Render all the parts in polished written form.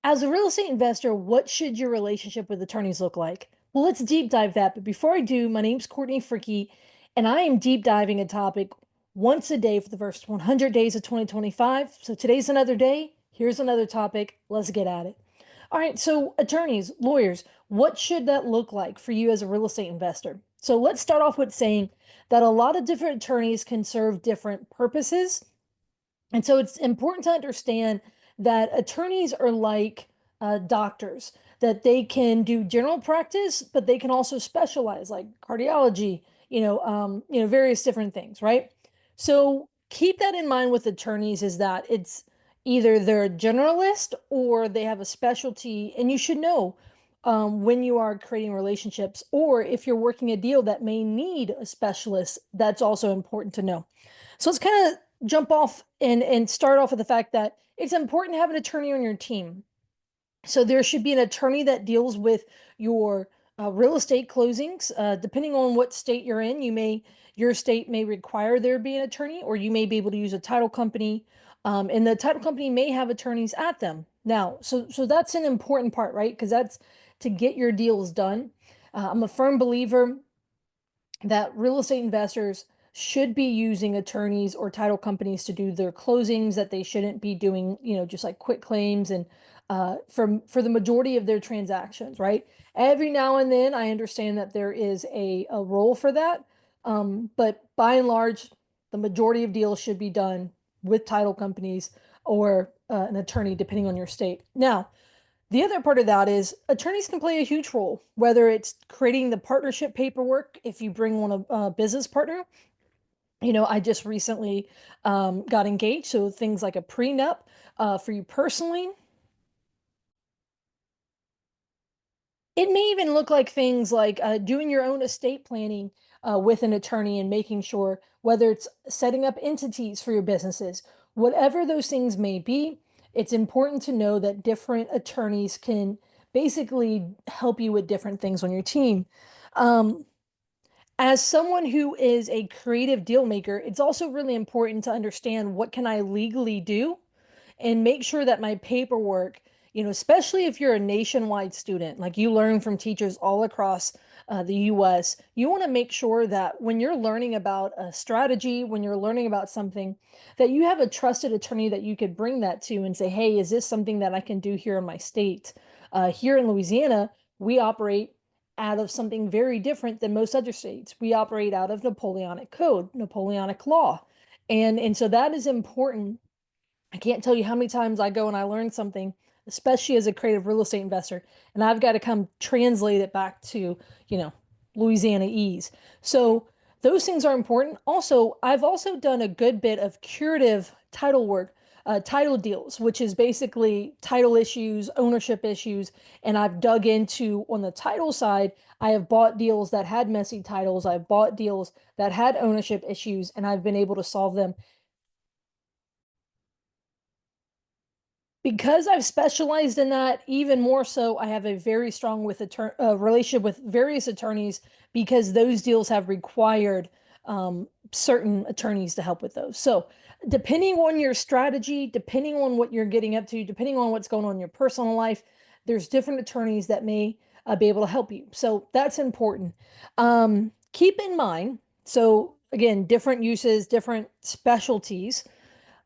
As a real estate investor, what should your relationship with attorneys look like? Well, let's deep dive that. But before I do, my name's Courtney Fricky, and I am deep diving a topic once a day for the first 100 days of 2025. So today's another day. Here's another topic. Let's get at it. All right. So, attorneys, lawyers, what should that look like for you as a real estate investor? So, let's start off with saying that a lot of different attorneys can serve different purposes. And so it's important to understand that attorneys are like doctors, that they can do general practice, but they can also specialize, like cardiology, various different things, right? So keep that in mind with attorneys is that it's either they're a generalist or they have a specialty, and you should know when you are creating relationships, or if you're working a deal that may need a specialist, that's also important to know. So let's kind of jump off and start off with the fact that it's important to have an attorney on your team. So there should be an attorney that deals with your real estate closings. Depending on what state you're in, your state may require there be an attorney, or you may be able to use a title company, and the title company may have attorneys at them. Now, so that's an important part, right? Because that's to get your deals done. I'm a firm believer that real estate investors should be using attorneys or title companies to do their closings, that they shouldn't be doing, just like quick claims and for the majority of their transactions, right? Every now and then I understand that there is a role for that. But by and large, the majority of deals should be done with title companies or an attorney, depending on your state. Now, the other part of that is attorneys can play a huge role, whether it's creating the partnership paperwork if you bring on a business partner. I just recently got engaged, so things like a prenup for you personally. It may even look like things like doing your own estate planning with an attorney and making sure whether it's setting up entities for your businesses, whatever those things may be, it's important to know that different attorneys can basically help you with different things on your team. Um, as someone who is a creative deal maker, it's also really important to understand what can I legally do and make sure that my paperwork, especially if you're a nationwide student, like you learn from teachers all across the US, you want to make sure that when you're learning about a strategy, when you're learning about something, that you have a trusted attorney that you could bring that to and say, hey, is this something that I can do here in my state? Here in Louisiana, we operate out of something very different than most other states. We operate out of Napoleonic code, Napoleonic law. And so that is important. I can't tell you how many times I go and I learn something, especially as a creative real estate investor, and I've got to come translate it back to, you know, Louisianese. So those things are important. Also, I've also done a good bit of curative title work, title deals, which is basically title issues, ownership issues. And I've dug into on the title side, I have bought deals that had messy titles. I've bought deals that had ownership issues, and I've been able to solve them. Because I've specialized in that, even more so, I have a very strong relationship with various attorneys because those deals have required certain attorneys to help with those. So, depending on your strategy, depending on what you're getting up to, depending on what's going on in your personal life, there's different attorneys that may be able to help you. So, that's important. Keep in mind, so again, different uses, different specialties.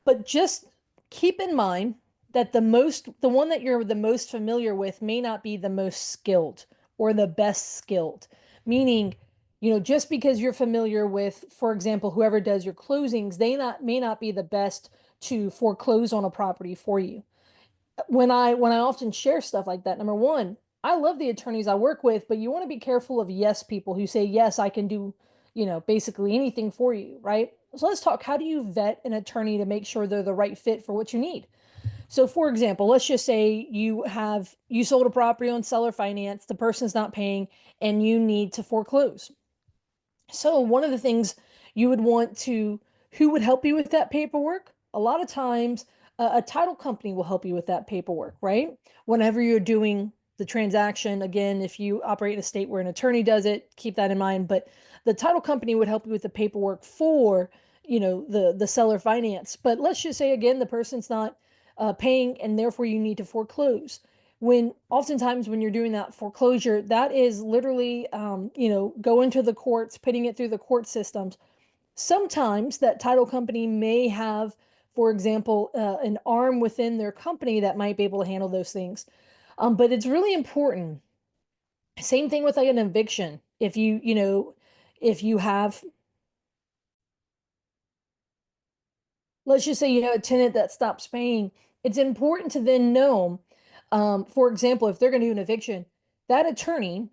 But just keep in mind that the one that you're the most familiar with may not be the most skilled or the best skilled. Meaning, just because you're familiar with, for example, whoever does your closings, they may not be the best to foreclose on a property for you. When I often share stuff like that, number one, I love the attorneys I work with, but you want to be careful of yes people who say, yes, I can do, basically anything for you, right? So let's talk. How do you vet an attorney to make sure they're the right fit for what you need? So for example, let's just say you sold a property on seller finance, the person's not paying, and you need to foreclose. So one of the things you would want to, who would help you with that paperwork? A lot of times, a title company will help you with that paperwork, right? Whenever you're doing the transaction, again, if you operate in a state where an attorney does it, keep that in mind. But the title company would help you with the paperwork for, the seller finance. But let's just say again, the person's not paying, and therefore you need to foreclose. When oftentimes when you're doing that foreclosure, that is literally, going to the courts, putting it through the court systems. Sometimes that title company may have, for example, an arm within their company that might be able to handle those things. But it's really important. Same thing with like an eviction. If you have, let's just say you have a tenant that stops paying, it's important to then know, for example, if they're going to do an eviction, that attorney,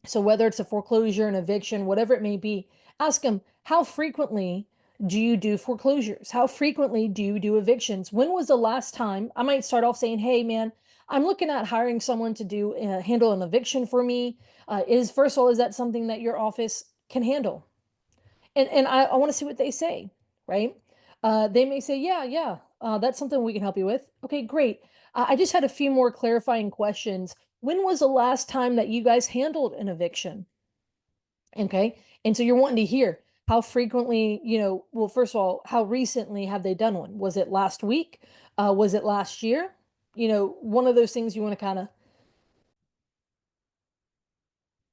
so whether it's a foreclosure, an eviction, whatever it may be, ask them, how frequently do you do foreclosures? How frequently do you do evictions? When was the last time? I might start off saying, hey, man, I'm looking at hiring someone to do handle an eviction for me. Is first of all, is that something that your office can handle? And I want to see what they say, right? They may say, yeah, yeah, that's something we can help you with. Okay, great. I just had a few more clarifying questions. When was the last time that you guys handled an eviction? Okay. And so you're wanting to hear how frequently, well, first of all, how recently have they done one? Was it last week? Was it last year? One of those things you want to kind of,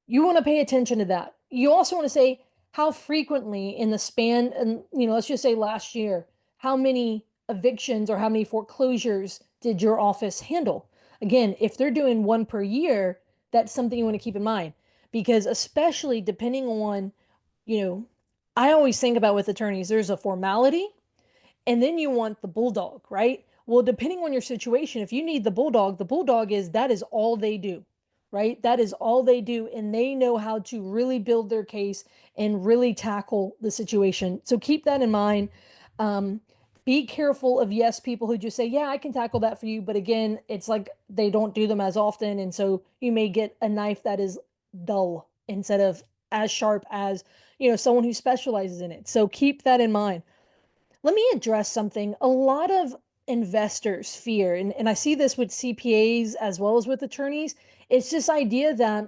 you want to pay attention to that. You also want to say how frequently in the span, and let's just say last year, how many evictions or how many foreclosures did your office handle? Again, if they're doing one per year, that's something you want to keep in mind, because especially depending on, you know, I always think about with attorneys, there's a formality and then you want the bulldog, right? Well, depending on your situation, if you need the bulldog is that is all they do, right? That is all they do. And they know how to really build their case and really tackle the situation. So keep that in mind. Um, be careful of yes people who just say, yeah, I can tackle that for you. But again, it's like they don't do them as often. And so you may get a knife that is dull instead of as sharp as, someone who specializes in it. So keep that in mind. Let me address something. A lot of investors fear, and I see this with CPAs as well as with attorneys. It's this idea that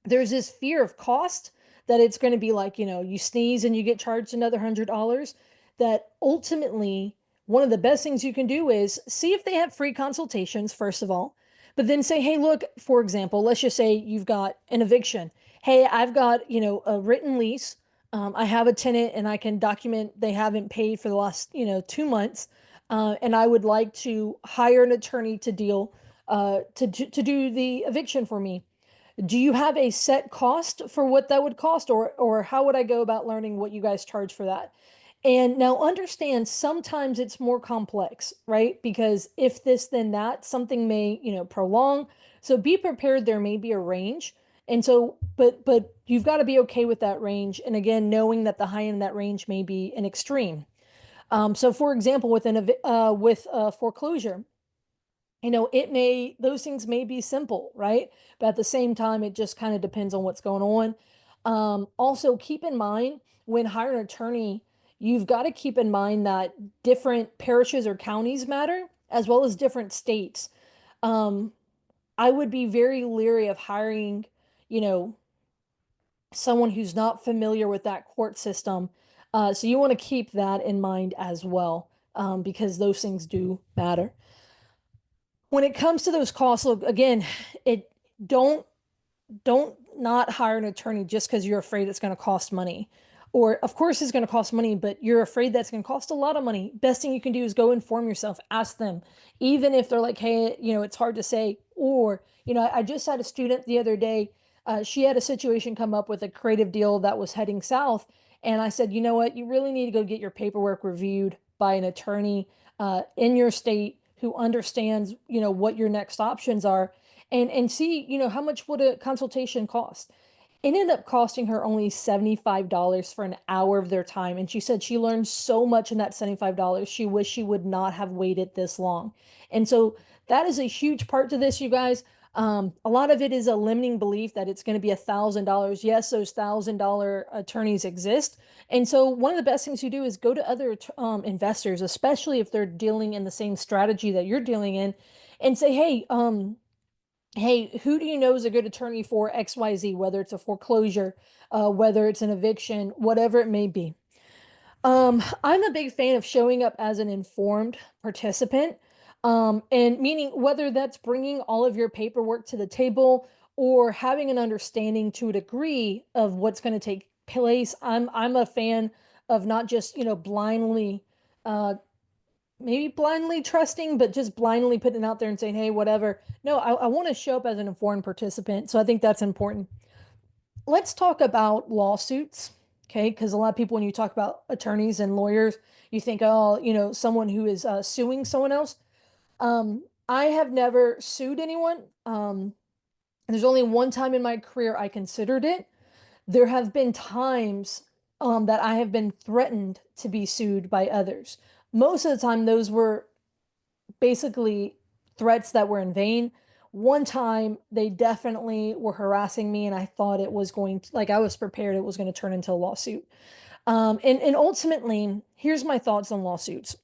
there's this fear of cost, that it's going to be like, you sneeze and you get charged another $100. That ultimately, one of the best things you can do is see if they have free consultations, first of all, but then say, hey, look, for example, let's just say you've got an eviction. Hey, I've got, a written lease. I have a tenant and I can document they haven't paid for the last, 2 months. And I would like to hire an attorney to deal, to do the eviction for me. Do you have a set cost for what that would cost, or how would I go about learning what you guys charge for that? And now understand sometimes it's more complex, right? Because if this then that, something may, prolong. So be prepared, there may be a range. And so but you've got to be okay with that range. And again, knowing that the high end of that range may be an extreme. So for example, with foreclosure, those things may be simple, right? But at the same time, it just kind of depends on what's going on. Also, keep in mind when hiring an attorney, you've got to keep in mind that different parishes or counties matter, as well as different states. Um, I would be very leery of hiring, you know, someone who's not familiar with that court system. So you want to keep that in mind as well, because those things do matter. When it comes to those costs, look, again, it don't don't not hire an attorney just because you're afraid it's going to cost money. Or, of course, it's going to cost money, but you're afraid that's going to cost a lot of money. Best thing you can do is go inform yourself, ask them, even if they're like, hey, it's hard to say. Or, I just had a student the other day. She had a situation come up with a creative deal that was heading south. And I said, you know what? You really need to go get your paperwork reviewed by an attorney in your state who understands, what your next options are, and see, how much would a consultation cost. It ended up costing her only $75 for an hour of their time. And she said she learned so much in that $75. She wished she would not have waited this long. And so that is a huge part to this, you guys. A lot of it is a limiting belief that it's going to be $1,000. Yes, those $1,000 attorneys exist. And so one of the best things you do is go to other investors, especially if they're dealing in the same strategy that you're dealing in, and say, hey, who do you know is a good attorney for XYZ, whether it's a foreclosure, whether it's an eviction, whatever it may be. I'm a big fan of showing up as an informed participant, and meaning whether that's bringing all of your paperwork to the table or having an understanding to a degree of what's going to take place. I'm a fan of not just, blindly, uh, maybe blindly trusting, but just blindly putting it out there and saying, hey, whatever. No, I want to show up as an informed participant. So I think that's important. Let's talk about lawsuits. Okay, because a lot of people, when you talk about attorneys and lawyers, you think, oh, someone who is suing someone else. I have never sued anyone. There's only one time in my career I considered it. There have been times that I have been threatened to be sued by others. Most of the time, those were basically threats that were in vain. One time, they definitely were harassing me, and I thought it was going to, like, I was prepared it was going to turn into a lawsuit. And ultimately, here's my thoughts on lawsuits.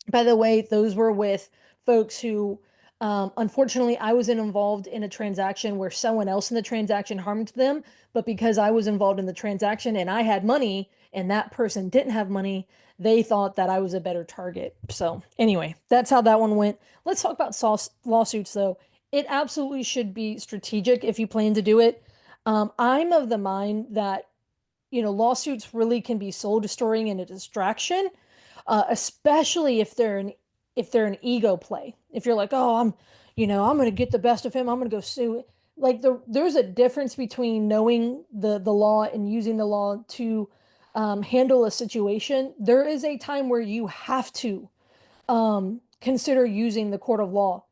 By the way, those were with folks who, unfortunately, I was involved in a transaction where someone else in the transaction harmed them. But because I was involved in the transaction and I had money and that person didn't have money, they thought that I was a better target. So, anyway, that's how that one went. Let's talk about lawsuits, though. It absolutely should be strategic if you plan to do it. I'm of the mind that lawsuits really can be soul destroying and a distraction, especially if they're an ego play. If you're like, oh, I'm going to get the best of him. I'm going to go sue. Like there's a difference between knowing the law and using the law to handle a situation. There is a time where you have to consider using the court of law.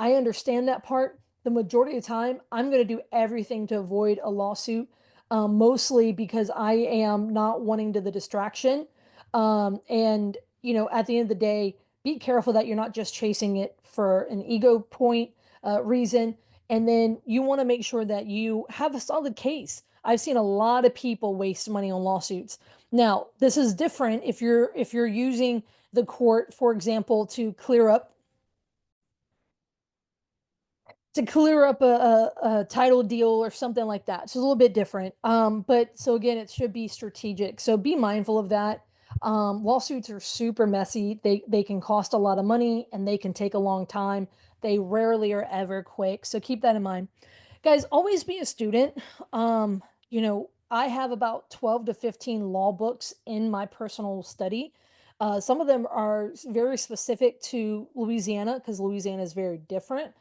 I understand that part. The majority of the time, I'm going to do everything to avoid a lawsuit, mostly because I am not wanting to the distraction. And, at the end of the day, be careful that you're not just chasing it for an ego point reason. And then you want to make sure that you have a solid case. I've seen a lot of people waste money on lawsuits. Now, this is different if you're using the court, for example, to clear up a title deal or something like that. So it's a little bit different. But so again, it should be strategic. So be mindful of that. Lawsuits are super messy. They can cost a lot of money and they can take a long time. They rarely are ever quick. So keep that in mind. Guys, always be a student. I have about 12 to 15 law books in my personal study. Some of them are very specific to Louisiana because Louisiana is very different.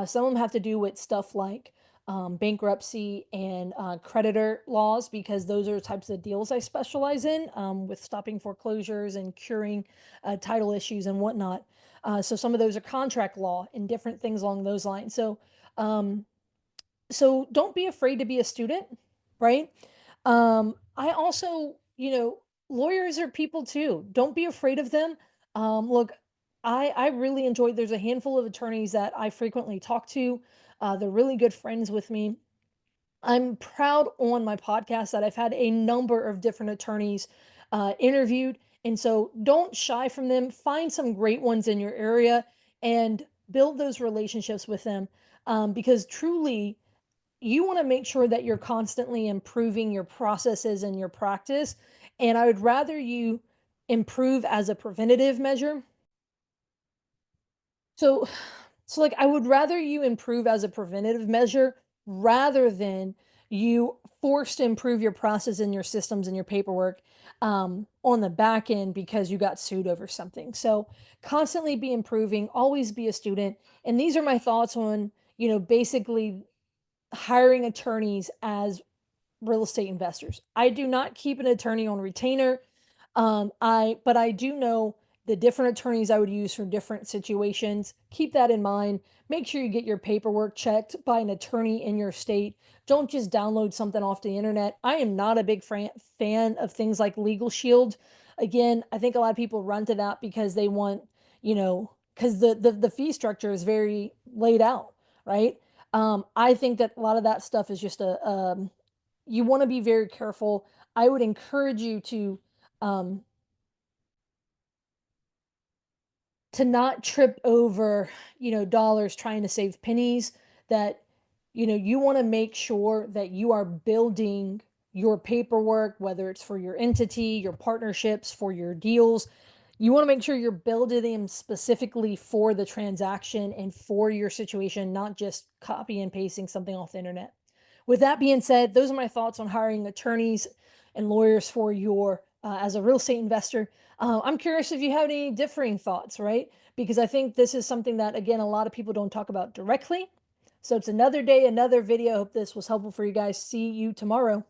Some of them have to do with stuff like bankruptcy and creditor laws because those are the types of deals I specialize in, with stopping foreclosures and curing title issues and whatnot. So some of those are contract law and different things along those lines. Um, so don't be afraid to be a student, right? I also, lawyers are people too. Don't be afraid of them. Look, I really enjoy. There's a handful of attorneys that I frequently talk to. They're really good friends with me. I'm proud on my podcast that I've had a number of different attorneys interviewed, and so don't shy from them. Find some great ones in your area and build those relationships with them, because truly you want to make sure that you're constantly improving your processes and your practice. And I would rather you improve as a preventative measure. So, so like I would rather you improve as a preventative measure rather than you forced to improve your process and your systems and your paperwork on the back end because you got sued over something. So constantly be improving, always be a student. And these are my thoughts on, basically hiring attorneys as real estate investors. I do not keep an attorney on retainer. But I do know the different attorneys I would use for different situations. Keep that in mind. Make sure you get your paperwork checked by an attorney in your state. Don't just download something off the internet. I am not a big fan of things like Legal Shield. Again, I think a lot of people run to that because they want, because the fee structure is very laid out, right? I think that a lot of that stuff is just you want to be very careful. I would encourage you um, to not trip over, dollars trying to save pennies. That, you want to make sure that you are building your paperwork, whether it's for your entity, your partnerships, for your deals. You want to make sure you're building them specifically for the transaction and for your situation, not just copy and pasting something off the internet. With that being said, those are my thoughts on hiring attorneys and lawyers for your as a real estate investor. I'm curious if you have any differing thoughts, right? Because I think this is something that, again, a lot of people don't talk about directly. So it's another day, another video. Hope this was helpful for you guys. See you tomorrow.